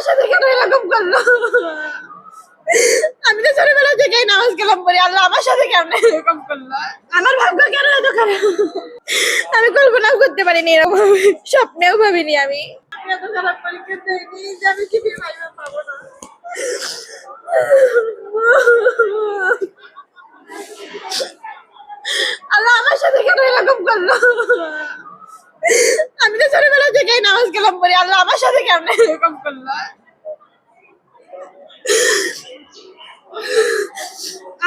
সাথে কেন এরকম করলো? আমি তো ছোটবেলা থেকেই নামাজ কালাম পড়ি, আল্লাহ আমার সাথে কেন এরকম করলো? আমার ভাগ্য কেন এত খারাপ? আমি কল্পনাও করতে পারিনি এরকম, স্বপ্নেও ভাবিনি আমি এত খারাপ পরীক্ষা দেয়নি যে আমি কি ভাইবা পাবো না। আল্লাহ আমার সাথে কেন এরকম করলো? আমি তো ছোটবেলা থেকেই নামাজ কালাম পড়ি, আল্লাহ আমার সাথে কেন এরকম করলো?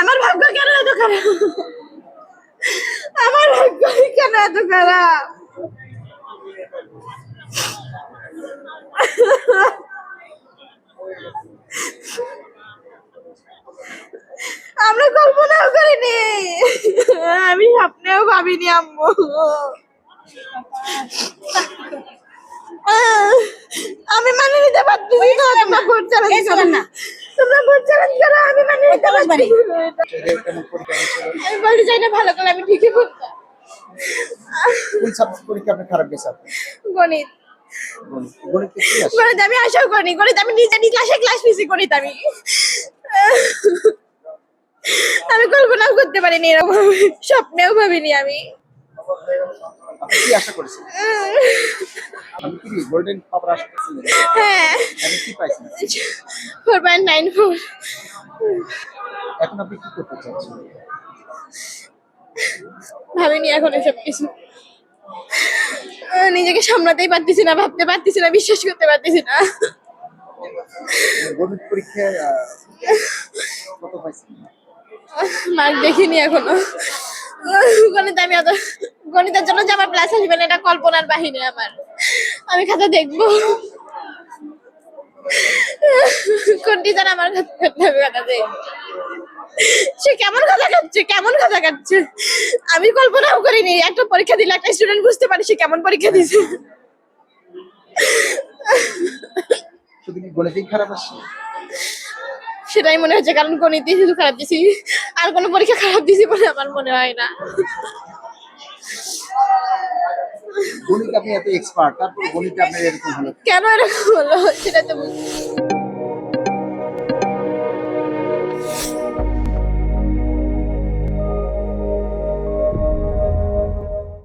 আমার ভাগ্য কেন এত খারাপ? আমার ভাগ্য কেন এত খারাপ? আমরা কল্পনাও করিনি, আমি স্বপ্নেও ভাবিনি আম্মু। আমি মানে নিতে পারতেছি না, তোমরা ভোট চ্যালেঞ্জ করো না, তোমরা ভোট চ্যালেঞ্জ করো, আমি মানে নিতে পারছি না। আমি বলতে চাই না ভালো করে, আমি ঠিকই বলতাম। কোন সাবজেক্ট পরীক্ষা আপনি খারাপ গেছে আপনি? গণিত। গণিত কি আসে? গণিত আমি আশাও করিনি, গণিত আমি নিজে ক্লাস নিছি গণিত আমি। আমি কল্পনাও করতে পারিনি এরকম, স্বপ্নেও ভাবিনি আমি। আপনি কি আশা করেছিলেন? আমি কি গোল্ডেন পাওয়ার আশা করেছিলেন? হ্যাঁ, আপনি কি পাইছেন? 4.94। এখন আপনি কি করতে চাচ্ছেন? ভাবিনি এখন এসব কিছু, নিজেকে সামলাতেই পারতেছি না, ভাবতে পারতেছি না, বিশ্বাস করতে পারতেছি না। গণিত পরীক্ষায় কত পাইছেন? মার্ক দেখিনি এখনো। গণিত আমি অত, গণিতের জন্য যে আমার প্লাস আসবে না এটা কল্পনার বাহিনী আমার। আমি খাতা দেখবো, কোন টিচার আমার খাতা দেখবে, সে কেমন খাতা কাটছে, কেমন খাতা কাটছে আমি কল্পনাও করিনি। একটা পরীক্ষা দিলে একটা স্টুডেন্ট বুঝতে পারে সে কেমন পরীক্ষা দিয়েছে। শুধু কি গণিতেই খারাপ আসছে? সেটাই মনে হচ্ছে, কারণ গণিতে শুধু খারাপ দিছি, আর কোনো পরীক্ষা খারাপ দিছি বলে আমার মনে হয় না। গণিত আপনি এত এক্সপার্ট, তারপর গণিতে আপনার এরকম হলো কেন এরকম হলো সেটা তো বুঝি।